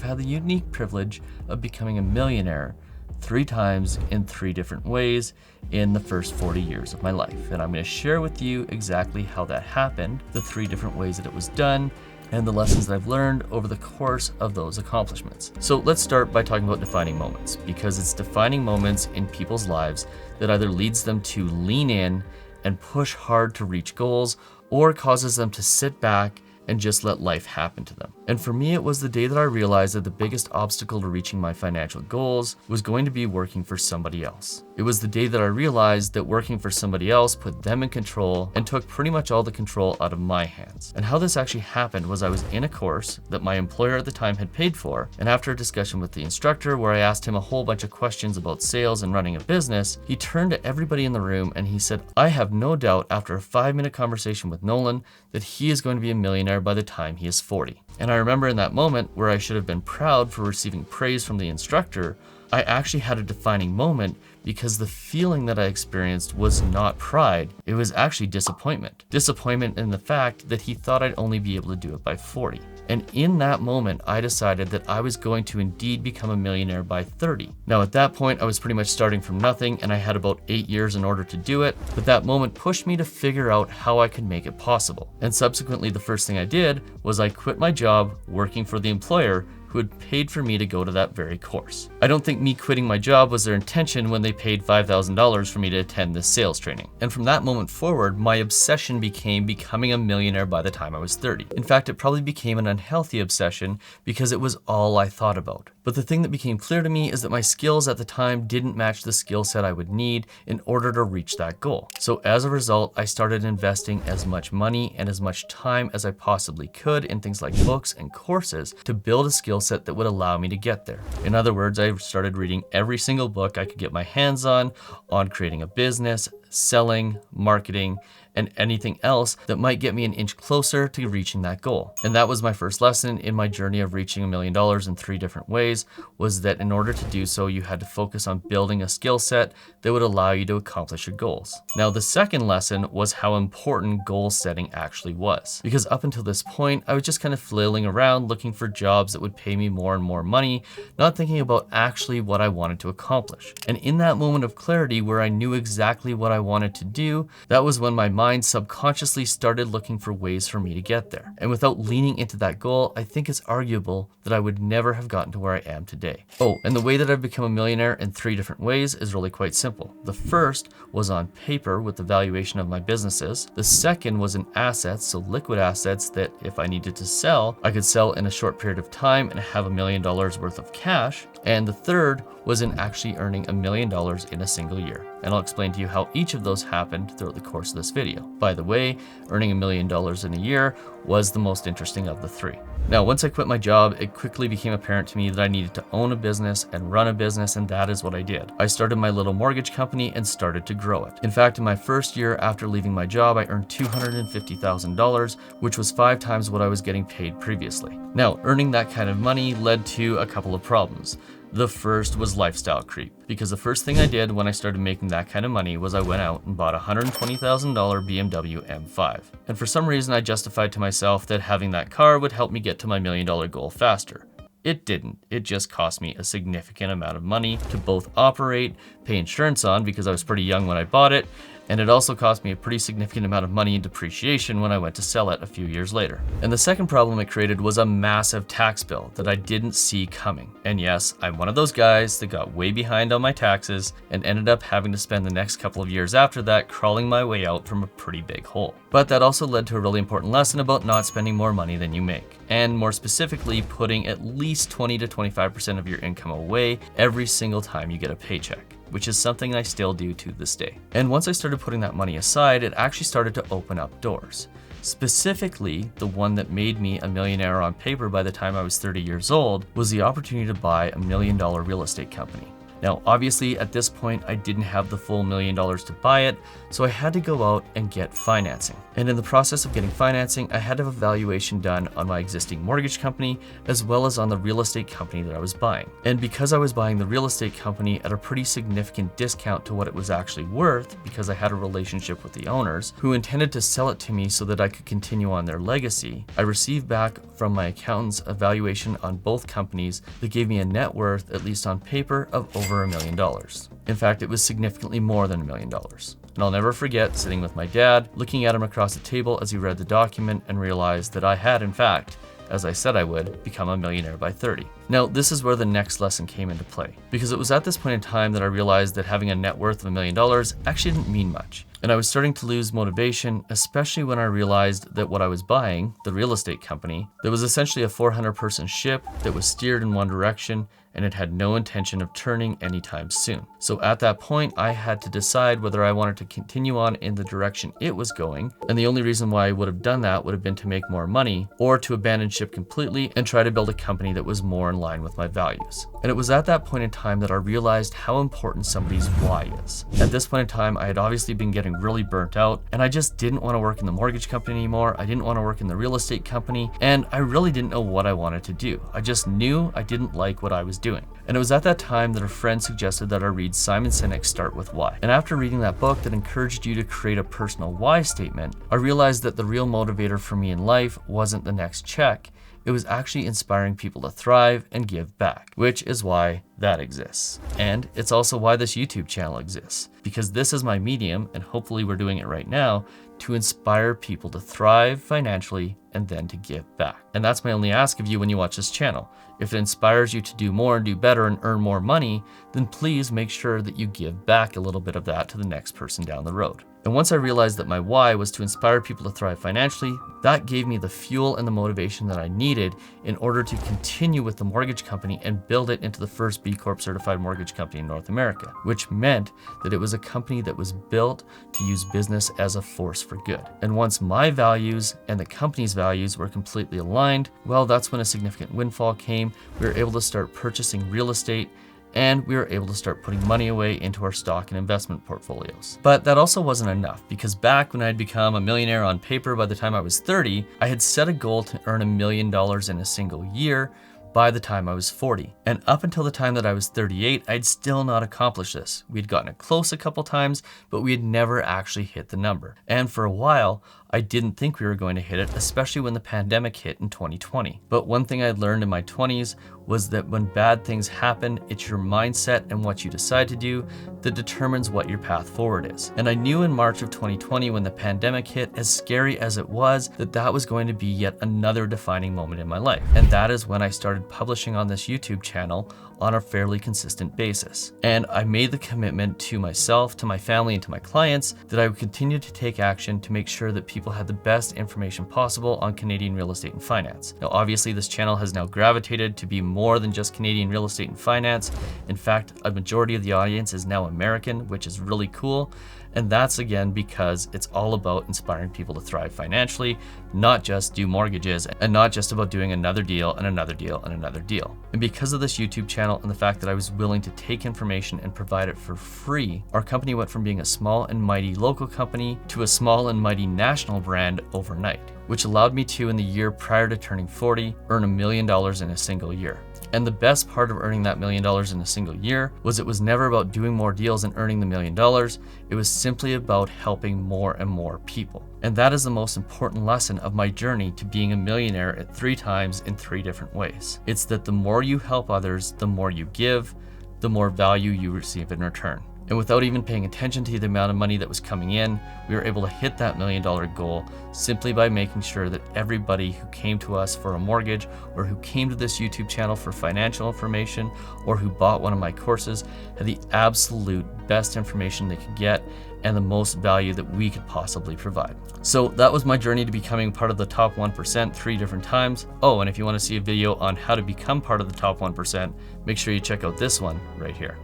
had the unique privilege of becoming a millionaire 3 times in 3 different ways in the first 40 years of my life. And I'm going to share with you exactly how that happened, the 3 different ways that it was done, and the lessons that I've learned over the course of those accomplishments. So let's start by talking about defining moments, because it's defining moments in people's lives that either leads them to lean in and push hard to reach goals, or causes them to sit back and just let life happen to them. And for me, it was the day that I realized that the biggest obstacle to reaching my financial goals was going to be working for somebody else. It was the day that I realized that working for somebody else put them in control and took pretty much all the control out of my hands. And how this actually happened was I was in a course that my employer at the time had paid for, and after a discussion with the instructor where I asked him a whole bunch of questions about sales and running a business, he turned to everybody in the room and he said, "I have no doubt after a 5-minute conversation with Nolan that he is going to be a millionaire by the time he is 40. And I remember in that moment where I should have been proud for receiving praise from the instructor, I actually had a defining moment because the feeling that I experienced was not pride, it was actually disappointment. Disappointment in the fact that he thought I'd only be able to do it by 40. And in that moment, I decided that I was going to indeed become a millionaire by 30. Now at that point, I was pretty much starting from nothing and I had about 8 years in order to do it, but that moment pushed me to figure out how I could make it possible. And subsequently, the first thing I did was I quit my job working for the employer who had paid for me to go to that very course. I don't think me quitting my job was their intention when they paid $5,000 for me to attend this sales training. And from that moment forward, my obsession became becoming a millionaire by the time I was 30. In fact, it probably became an unhealthy obsession because it was all I thought about. But the thing that became clear to me is that my skills at the time didn't match the skill set I would need in order to reach that goal. So as a result, I started investing as much money and as much time as I possibly could in things like books and courses to build a skill set that would allow me to get there. In other words, I started reading every single book I could get my hands on creating a business, selling, marketing, and anything else that might get me an inch closer to reaching that goal. And that was my first lesson in my journey of reaching $1 million in 3 different ways, was that in order to do so, you had to focus on building a skill set that would allow you to accomplish your goals. Now, the second lesson was how important goal setting actually was. Because up until this point, I was just kind of flailing around looking for jobs that would pay me more and more money, not thinking about actually what I wanted to accomplish. And in that moment of clarity where I knew exactly what I wanted to do, that was when my mind subconsciously started looking for ways for me to get there. And without leaning into that goal, I think it's arguable that I would never have gotten to where I am today. Oh, and the way that I've become a millionaire in 3 different ways is really quite simple. The first was on paper with the valuation of my businesses. The second was in assets, so liquid assets that if I needed to sell, I could sell in a short period of time and have $1 million worth of cash. And the third was in actually earning $1 million in a single year. And I'll explain to you how each of those happened throughout the course of this video. By the way, earning $1 million in a year was the most interesting of the 3. Now, once I quit my job, it quickly became apparent to me that I needed to own a business and run a business, and that is what I did. I started my little mortgage company and started to grow it. In fact, in my first year after leaving my job, I earned $250,000, which was 5 times what I was getting paid previously. Now, earning that kind of money led to a couple of problems. The first was lifestyle creep, because the first thing I did when I started making that kind of money was I went out and bought a $120,000 BMW M5. And for some reason I justified to myself that having that car would help me get to my $1 million goal faster. It didn't. It just cost me a significant amount of money to both operate, pay insurance on because I was pretty young when I bought it, and it also cost me a pretty significant amount of money in depreciation when I went to sell it a few years later. And the second problem it created was a massive tax bill that I didn't see coming. And yes, I'm one of those guys that got way behind on my taxes and ended up having to spend the next couple of years after that crawling my way out from a pretty big hole. But that also led to a really important lesson about not spending more money than you make. And more specifically, putting at least 20 to 25% of your income away every single time you get a paycheck, which is something I still do to this day. And once I started putting that money aside, it actually started to open up doors. Specifically, the one that made me a millionaire on paper by the time I was 30 years old was the opportunity to buy $1 million real estate company. Now, obviously at this point, I didn't have the full $1 million to buy it, so I had to go out and get financing. And in the process of getting financing, I had to have a valuation done on my existing mortgage company, as well as on the real estate company that I was buying. And because I was buying the real estate company at a pretty significant discount to what it was actually worth, because I had a relationship with the owners who intended to sell it to me so that I could continue on their legacy, I received back from my accountants a valuation on both companies that gave me a net worth, at least on paper, of over $1 million. In fact, it was significantly more than $1 million. And I'll never forget sitting with my dad, looking at him across the table as he read the document and realized that I had, in fact, as I said I would, become a millionaire by 30. Now, this is where the next lesson came into play, because it was at this point in time that I realized that having a net worth of $1 million actually didn't mean much. And I was starting to lose motivation, especially when I realized that what I was buying, the real estate company, that was essentially a 400-person ship that was steered in one direction, and it had no intention of turning anytime soon. So at that point, I had to decide whether I wanted to continue on in the direction it was going, and the only reason why I would have done that would have been to make more money, or to abandon ship completely and try to build a company that was more in line with my values. And it was at that point in time that I realized how important somebody's why is. At this point in time, I had obviously been getting really burnt out, and I just didn't want to work in the mortgage company anymore. I didn't want to work in the real estate company, and I really didn't know what I wanted to do. I just knew I didn't like what I was doing. And it was at that time that a friend suggested that I read Simon Sinek's Start With Why. And after reading that book that encouraged you to create a personal why statement, I realized that the real motivator for me in life wasn't the next check. It was actually inspiring people to thrive and give back, which is why that exists. And it's also why this YouTube channel exists, because this is my medium, and hopefully we're doing it right now, to inspire people to thrive financially and then to give back. And that's my only ask of you when you watch this channel. If it inspires you to do more and do better and earn more money, then please make sure that you give back a little bit of that to the next person down the road. And once I realized that my why was to inspire people to thrive financially, that gave me the fuel and the motivation that I needed in order to continue with the mortgage company and build it into the first B Corp certified mortgage company in North America, which meant that it was a company that was built to use business as a force for good. And once my values and the company's values were completely aligned, well, that's when a significant windfall came. We were able to start purchasing real estate, and we were able to start putting money away into our stock and investment portfolios. But that also wasn't enough, because back when I had become a millionaire on paper by the time I was 30, I had set a goal to earn $1 million in a single year by the time I was 40. And up until the time that I was 38, I'd still not accomplished this. We'd gotten it close a couple times, but we had never actually hit the number. And for a while, I didn't think we were going to hit it, especially when the pandemic hit in 2020. But one thing I learned in my 20s was that when bad things happen, it's your mindset and what you decide to do that determines what your path forward is. And I knew in March of 2020, when the pandemic hit, as scary as it was, that was going to be yet another defining moment in my life. And that is when I started publishing on this YouTube channel on a fairly consistent basis. And I made the commitment to myself, to my family, and to my clients that I would continue to take action to make sure that people had the best information possible on Canadian real estate and finance. Now, obviously, this channel has now gravitated to be more than just Canadian real estate and finance. In fact, a majority of the audience is now American, which is really cool. And that's again because it's all about inspiring people to thrive financially, not just do mortgages, and not just about doing another deal and another deal and another deal. And because of this YouTube channel and the fact that I was willing to take information and provide it for free, our company went from being a small and mighty local company to a small and mighty national brand overnight, which allowed me to, in the year prior to turning 40, earn $1 million in a single year. And the best part of earning that $1 million in a single year was it was never about doing more deals and earning the $1 million. It was simply about helping more and more people. And that is the most important lesson of my journey to being a millionaire at 3 times in 3 different ways. It's that the more you help others, the more you give, the more value you receive in return. And without even paying attention to the amount of money that was coming in, we were able to hit that $1 million goal simply by making sure that everybody who came to us for a mortgage, or who came to this YouTube channel for financial information, or who bought one of my courses had the absolute best information they could get and the most value that we could possibly provide. So that was my journey to becoming part of the top 1% 3 different times. Oh, and if you want to see a video on how to become part of the top 1%, make sure you check out this one right here.